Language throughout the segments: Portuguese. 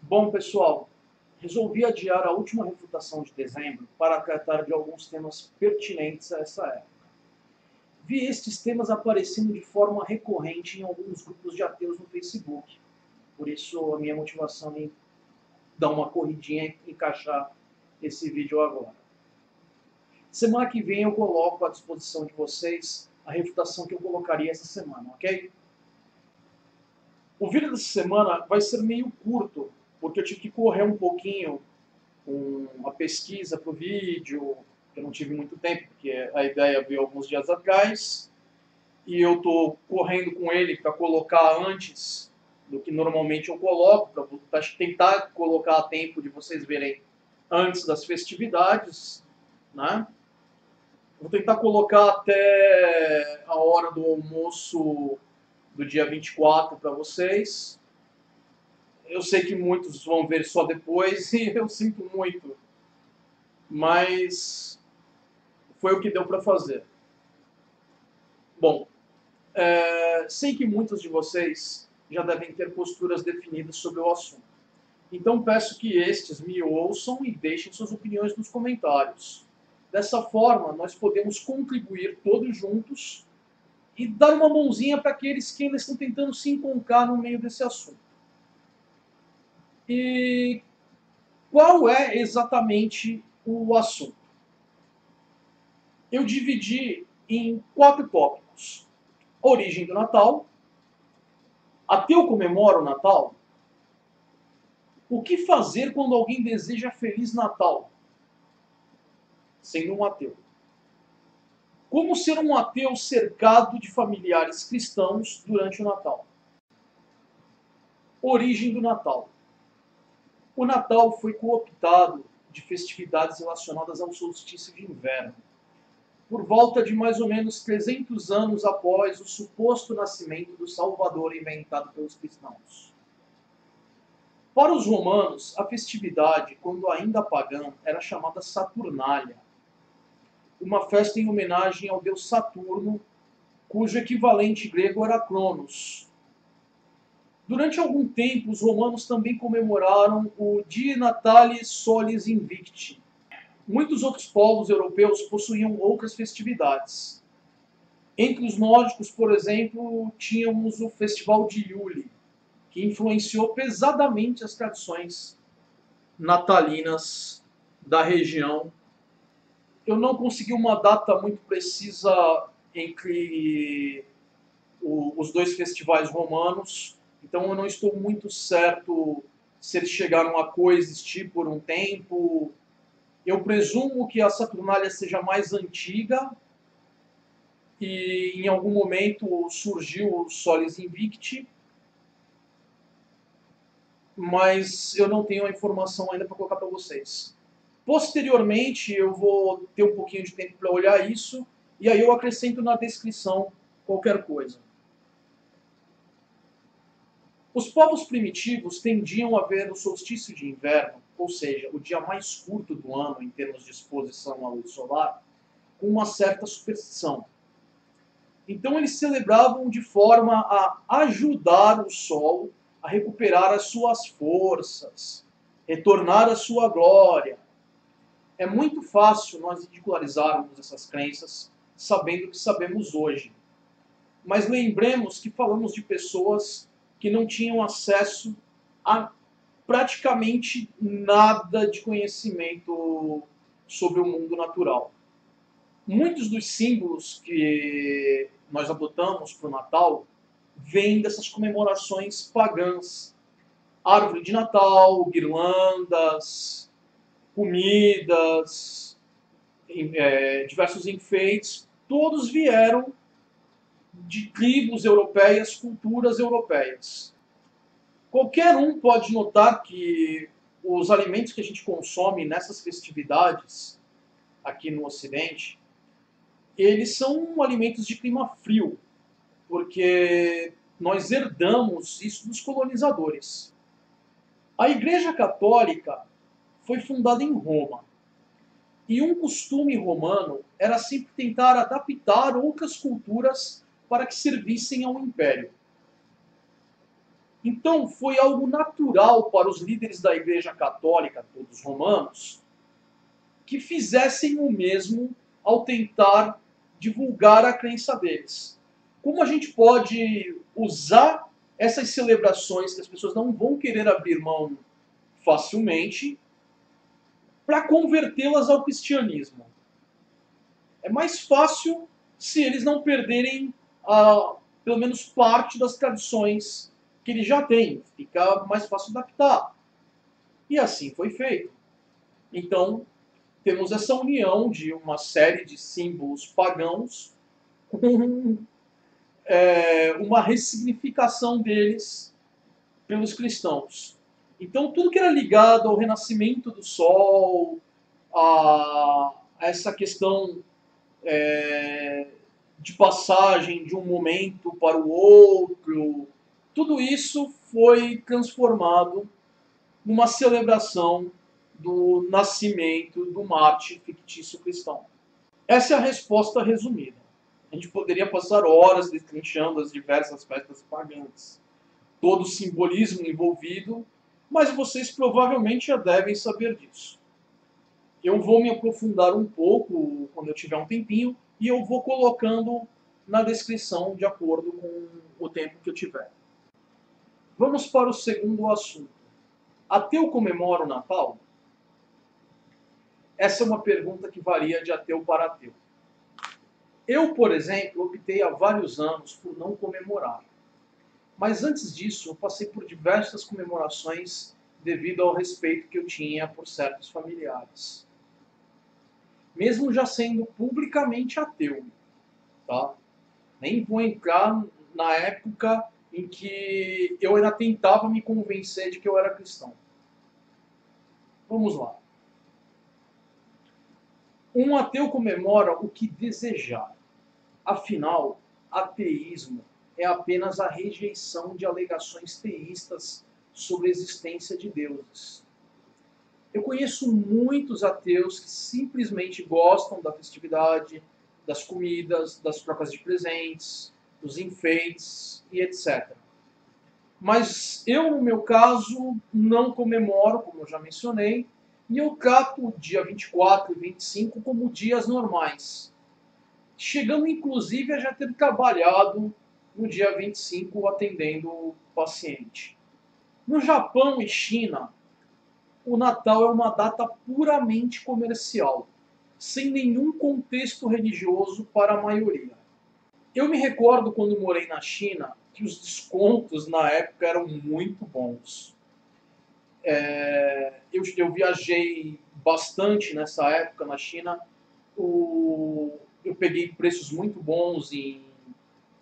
Bom, pessoal, resolvi adiar a última refutação de dezembro para tratar de alguns temas pertinentes a essa época. Vi estes temas aparecendo de forma recorrente em alguns grupos de ateus no Facebook. Por isso, a minha motivação em dar uma corridinha e encaixar esse vídeo agora. Semana que vem eu coloco à disposição de vocês a refutação que eu colocaria essa semana, ok? O vídeo dessa semana vai ser meio curto, porque eu tive que correr um pouquinho com a pesquisa para o vídeo, que eu não tive muito tempo, porque a ideia veio alguns dias atrás, e eu estou correndo com ele para colocar antes do que normalmente eu coloco, para tentar colocar a tempo de vocês verem antes das festividades, né? Vou tentar colocar até a hora do almoço do dia 24 para vocês. Eu sei que muitos vão ver só depois e eu sinto muito, mas foi o que deu para fazer. Bom, sei que muitos de vocês já devem ter posturas definidas sobre o assunto. Então peço que estes me ouçam e deixem suas opiniões nos comentários. Dessa forma, nós podemos contribuir todos juntos e dar uma mãozinha para aqueles que ainda estão tentando se encontrar no meio desse assunto. E qual é exatamente o assunto? Eu dividi em 4 tópicos: origem do Natal, ateu comemora o Natal, o que fazer quando alguém deseja Feliz Natal, sendo um ateu, como ser um ateu cercado de familiares cristãos durante o Natal. Origem do Natal. O Natal foi cooptado de festividades relacionadas ao solstício de inverno, por volta de mais ou menos 300 anos após o suposto nascimento do Salvador inventado pelos cristãos. Para os romanos, a festividade, quando ainda pagã, era chamada Saturnália, uma festa em homenagem ao deus Saturno, cujo equivalente grego era Cronos. Durante algum tempo, os romanos também comemoraram o Die Natalis Solis Invicti. Muitos outros povos europeus possuíam outras festividades. Entre os nórdicos, por exemplo, tínhamos o Festival de Yule, que influenciou pesadamente as tradições natalinas da região. Eu não consegui uma data muito precisa entre os dois festivais romanos, então eu não estou muito certo se eles chegaram a coexistir por um tempo. Eu presumo que a Saturnália seja mais antiga e em algum momento surgiu o Solis Invicti, mas eu não tenho a informação ainda para colocar para vocês. Posteriormente, eu vou ter um pouquinho de tempo para olhar isso, e aí eu acrescento na descrição qualquer coisa. Os povos primitivos tendiam a ver o solstício de inverno, ou seja, o dia mais curto do ano em termos de exposição à luz solar, com uma certa superstição. Então eles celebravam de forma a ajudar o Sol a recuperar as suas forças, retornar à sua glória. É muito fácil nós ridicularizarmos essas crenças sabendo o que sabemos hoje. Mas lembremos que falamos de pessoas que não tinham acesso a praticamente nada de conhecimento sobre o mundo natural. Muitos dos símbolos que nós adotamos para o Natal vêm dessas comemorações pagãs. Árvore de Natal, guirlandas, comidas, diversos enfeites, todos vieram de tribos europeias, culturas europeias. Qualquer um pode notar que os alimentos que a gente consome nessas festividades aqui no Ocidente, eles são alimentos de clima frio, porque nós herdamos isso dos colonizadores. A Igreja Católica foi fundada em Roma, e um costume romano era sempre tentar adaptar outras culturas para que servissem ao império. Então foi algo natural para os líderes da Igreja Católica, todos romanos, que fizessem o mesmo ao tentar divulgar a crença deles. Como a gente pode usar essas celebrações que as pessoas não vão querer abrir mão facilmente para convertê-las ao cristianismo? É mais fácil se eles não perderem pelo menos parte das tradições que eles já têm. Fica mais fácil adaptar. E assim foi feito. Então, temos essa união de uma série de símbolos pagãos com uma ressignificação deles pelos cristãos. Então, tudo que era ligado ao renascimento do sol, a essa questão de passagem de um momento para o outro, tudo isso foi transformado numa celebração do nascimento do Marte fictício cristão. Essa é a resposta resumida. A gente poderia passar horas destrinchando as diversas festas pagãs, todo o simbolismo envolvido, mas vocês provavelmente já devem saber disso. Eu vou me aprofundar um pouco quando eu tiver um tempinho e eu vou colocando na descrição de acordo com o tempo que eu tiver. Vamos para o segundo assunto. Ateu comemora o Natal? Essa é uma pergunta que varia de ateu para ateu. Eu, por exemplo, optei há vários anos por não comemorar. Mas antes disso, eu passei por diversas comemorações devido ao respeito que eu tinha por certos familiares. Mesmo já sendo publicamente ateu, tá? Nem vou entrar na época em que eu ainda tentava me convencer de que eu era cristão. Vamos lá. Um ateu comemora o que desejar. Afinal, ateísmo é apenas a rejeição de alegações teístas sobre a existência de deuses. Eu conheço muitos ateus que simplesmente gostam da festividade, das comidas, das trocas de presentes, dos enfeites e etc. Mas eu, no meu caso, não comemoro, como eu já mencionei, e eu trato o dia 24 e 25 como dias normais, chegando inclusive a já ter trabalhado no dia 25 atendendo o paciente. No Japão e China, o Natal é uma data puramente comercial, sem nenhum contexto religioso para a maioria. Eu me recordo quando morei na China que os descontos na época eram muito bons. Eu viajei bastante nessa época na China. Eu peguei preços muito bons em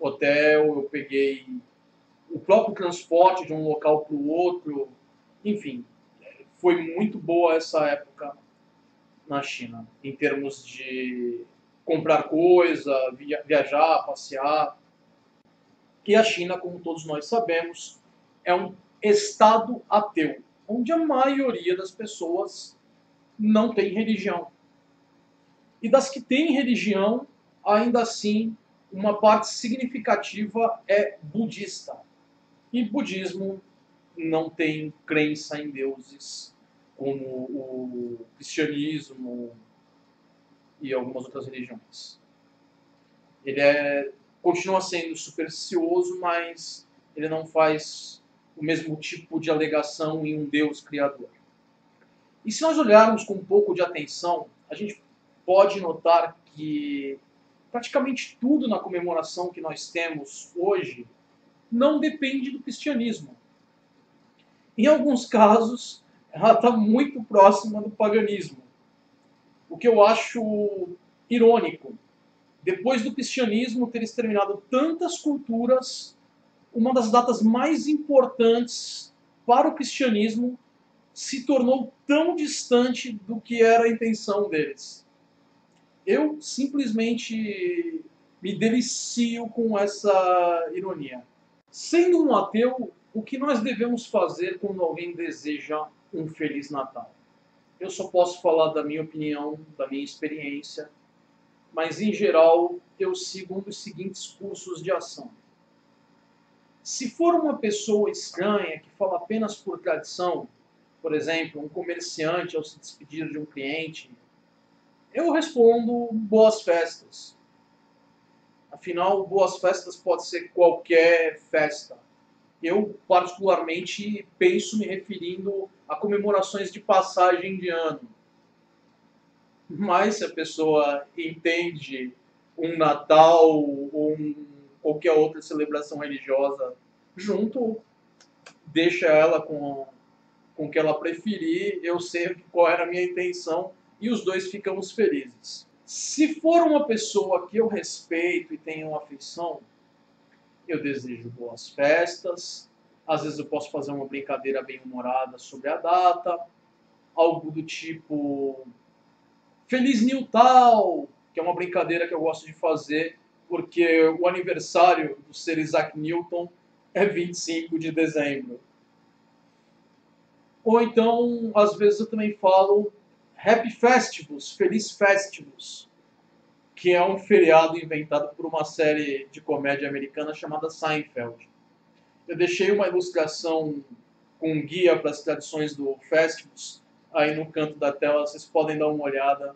hotel, eu peguei o próprio transporte de um local para o outro. Enfim, foi muito boa essa época na China, em termos de comprar coisa, viajar, passear. E a China, como todos nós sabemos, é um estado ateu, onde a maioria das pessoas não tem religião. E das que têm religião, ainda assim, uma parte significativa é budista. E budismo não tem crença em deuses, como o cristianismo e algumas outras religiões. Ele continua sendo supersticioso, mas ele não faz o mesmo tipo de alegação em um Deus criador. E se nós olharmos com um pouco de atenção, a gente pode notar que praticamente tudo na comemoração que nós temos hoje não depende do cristianismo. Em alguns casos, ela está muito próxima do paganismo, o que eu acho irônico. Depois do cristianismo ter exterminado tantas culturas, uma das datas mais importantes para o cristianismo se tornou tão distante do que era a intenção deles. Eu simplesmente me delicio com essa ironia. Sendo um ateu, o que nós devemos fazer quando alguém deseja um Feliz Natal? Eu só posso falar da minha opinião, da minha experiência, mas em geral eu sigo um dos seguintes cursos de ação. Se for uma pessoa estranha que fala apenas por tradição, por exemplo, um comerciante ao se despedir de um cliente, eu respondo boas festas. Afinal, boas festas pode ser qualquer festa. Eu, particularmente, penso me referindo a comemorações de passagem de ano. Mas se a pessoa entende um Natal ou qualquer outra celebração religiosa junto, deixa ela com o que ela preferir, eu sei qual era a minha intenção e os dois ficamos felizes. Se for uma pessoa que eu respeito e tenho afeição, eu desejo boas festas, às vezes eu posso fazer uma brincadeira bem humorada sobre a data, algo do tipo Feliz Natal, que é uma brincadeira que eu gosto de fazer, porque o aniversário do Sr. Isaac Newton é 25 de dezembro. Ou então, às vezes eu também falo Happy Festivus, Feliz Festivus, que é um feriado inventado por uma série de comédia americana chamada Seinfeld. Eu deixei uma ilustração com um guia para as tradições do Festivus aí no canto da tela, vocês podem dar uma olhada.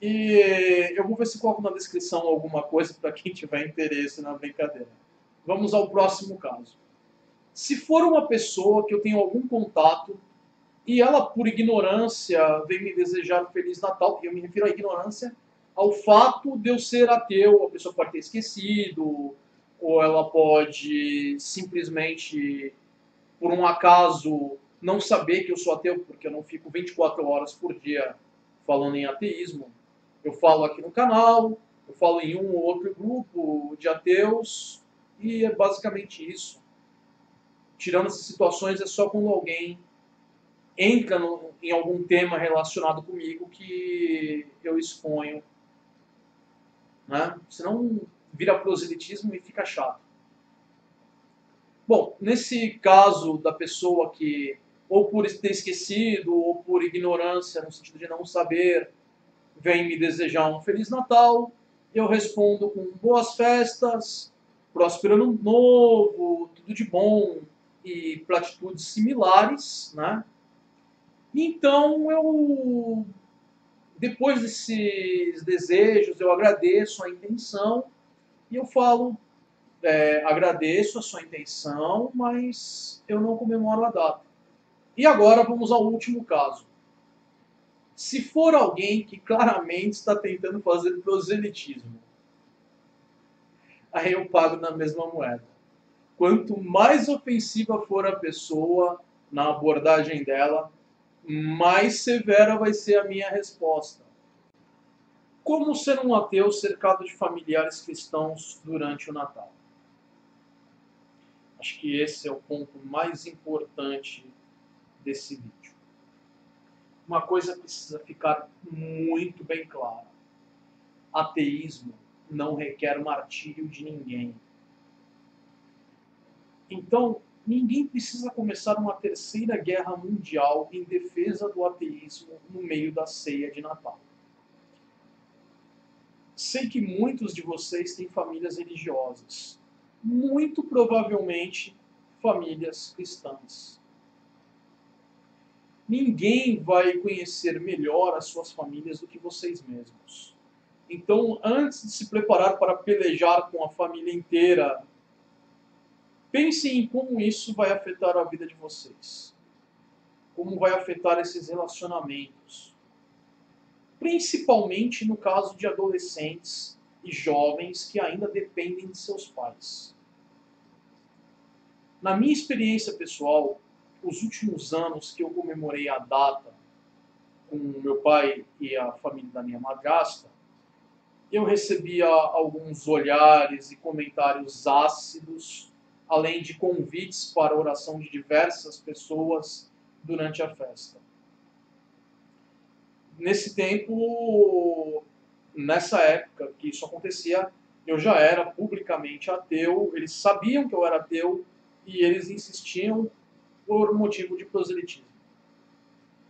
E eu vou ver se coloco na descrição alguma coisa para quem tiver interesse na brincadeira. Vamos ao próximo caso. Se for uma pessoa que eu tenho algum contato e ela, por ignorância, vem me desejar Feliz Natal, e eu me refiro à ignorância ao fato de eu ser ateu, a pessoa pode ter esquecido, ou ela pode simplesmente, por um acaso, não saber que eu sou ateu, porque eu não fico 24 horas por dia falando em ateísmo. Eu falo aqui no canal, eu falo em um ou outro grupo de ateus, e é basicamente isso. Tirando essas situações, é só quando alguém entra em algum tema relacionado comigo que eu exponho. Né? Senão vira proselitismo e fica chato. Bom, nesse caso da pessoa que, ou por ter esquecido, ou por ignorância, no sentido de não saber, vem me desejar um Feliz Natal, eu respondo com boas festas, próspero ano novo, tudo de bom e platitudes similares, né? Então eu, depois desses desejos, eu agradeço a intenção e eu falo, agradeço a sua intenção, mas eu não comemoro a data. E agora vamos ao último caso. Se for alguém que claramente está tentando fazer proselitismo, aí eu pago na mesma moeda. Quanto mais ofensiva for a pessoa na abordagem dela, mais severa vai ser a minha resposta. Como ser um ateu cercado de familiares cristãos durante o Natal? Acho que esse é o ponto mais importante desse vídeo. Uma coisa precisa ficar muito bem clara. Ateísmo não requer martírio de ninguém. Então, ninguém precisa começar uma terceira guerra mundial em defesa do ateísmo no meio da ceia de Natal. Sei que muitos de vocês têm famílias religiosas, muito provavelmente famílias cristãs. Ninguém vai conhecer melhor as suas famílias do que vocês mesmos. Então, antes de se preparar para pelejar com a família inteira, pense em como isso vai afetar a vida de vocês. Como vai afetar esses relacionamentos. Principalmente no caso de adolescentes e jovens que ainda dependem de seus pais. Na minha experiência pessoal, os últimos anos que eu comemorei a data com meu pai e a família da minha madrasta, eu recebia alguns olhares e comentários ácidos, além de convites para oração de diversas pessoas durante a festa. Nesse tempo, nessa época que isso acontecia, eu já era publicamente ateu, eles sabiam que eu era ateu e eles insistiam por motivo de proselitismo,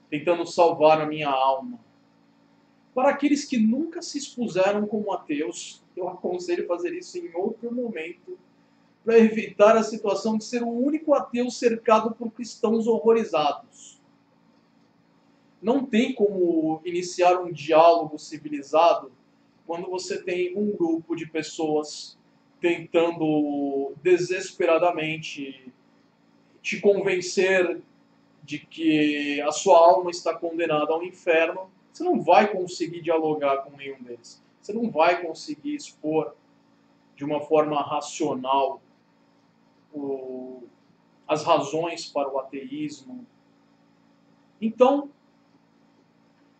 tentando salvar a minha alma. Para aqueles que nunca se expuseram como ateus, eu aconselho fazer isso em outro momento, para evitar a situação de ser o único ateu cercado por cristãos horrorizados. Não tem como iniciar um diálogo civilizado quando você tem um grupo de pessoas tentando desesperadamente te convencer de que a sua alma está condenada ao inferno. Você não vai conseguir dialogar com nenhum deles. Você não vai conseguir expor de uma forma racional as razões para o ateísmo. Então,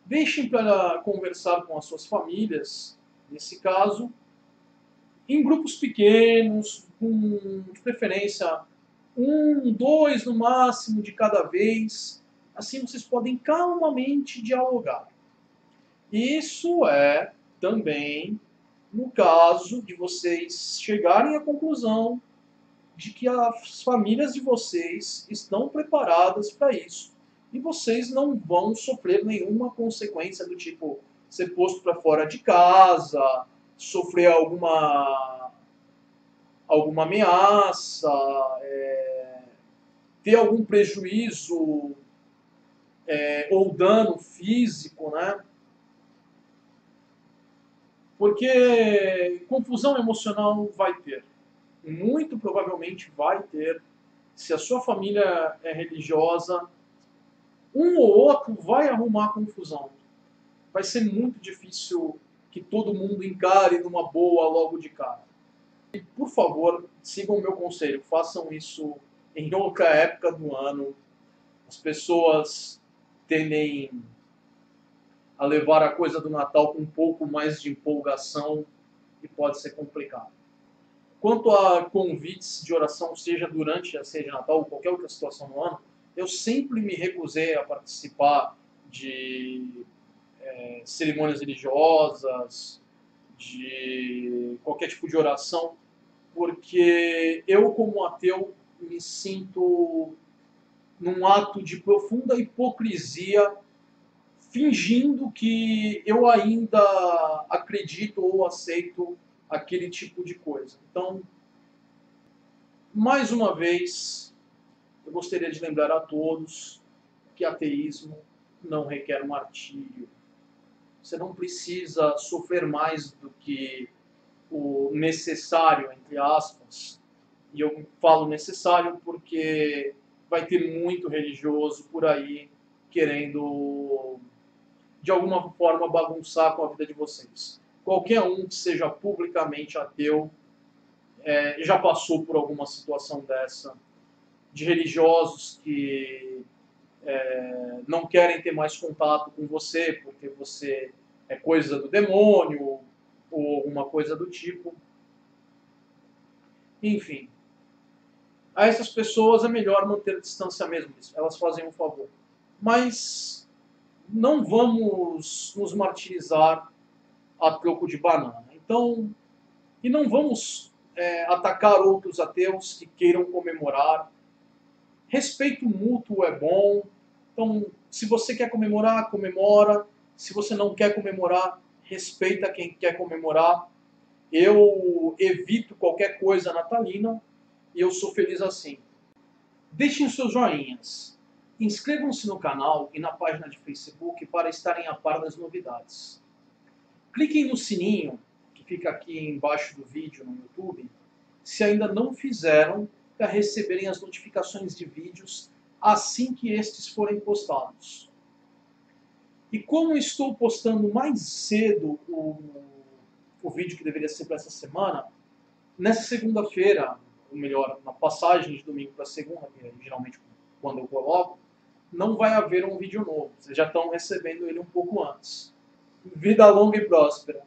deixem para conversar com as suas famílias, nesse caso, em grupos pequenos, com de preferência um, dois no máximo de cada vez. Assim vocês podem calmamente dialogar. Isso é também no caso de vocês chegarem à conclusão de que as famílias de vocês estão preparadas para isso. E vocês não vão sofrer nenhuma consequência do tipo ser posto para fora de casa, sofrer alguma ameaça, ter algum prejuízo ou dano físico, né? Porque confusão emocional vai ter. Muito provavelmente vai ter. Se a sua família é religiosa, um ou outro vai arrumar confusão. Vai ser muito difícil que todo mundo encare numa boa logo de cara. E, por favor, sigam o meu conselho. Façam isso em outra época do ano. As pessoas tendem a levar a coisa do Natal com um pouco mais de empolgação e pode ser complicado. Quanto a convites de oração, seja durante a ceia de Natal ou qualquer outra situação no ano, eu sempre me recusei a participar de cerimônias religiosas, de qualquer tipo de oração, porque eu, como ateu, me sinto num ato de profunda hipocrisia, fingindo que eu ainda acredito ou aceito aquele tipo de coisa. Então, mais uma vez, eu gostaria de lembrar a todos que ateísmo não requer um martírio. Você não precisa sofrer mais do que o necessário, entre aspas. E eu falo necessário porque vai ter muito religioso por aí querendo, de alguma forma, bagunçar com a vida de vocês. Qualquer um que seja publicamente ateu já passou por alguma situação dessa, de religiosos que não querem ter mais contato com você porque você é coisa do demônio ou alguma coisa do tipo. Enfim, a essas pessoas é melhor manter distância mesmo, elas fazem um favor. Mas não vamos nos martirizar a troco de banana. Então, e não vamos atacar outros ateus que queiram comemorar. Respeito mútuo é bom. Então, se você quer comemorar, comemora. Se você não quer comemorar, respeita quem quer comemorar. Eu evito qualquer coisa natalina e eu sou feliz assim. Deixem seus joinhas. Inscrevam-se no canal e na página de Facebook para estarem a par das novidades. Cliquem no sininho, que fica aqui embaixo do vídeo no YouTube, se ainda não fizeram, para receberem as notificações de vídeos assim que estes forem postados. E como estou postando mais cedo o vídeo que deveria ser para essa semana, nessa segunda-feira, ou melhor, na passagem de domingo para segunda, que é geralmente quando eu coloco, não vai haver um vídeo novo. Vocês já estão recebendo ele um pouco antes. Vida longa e próspera.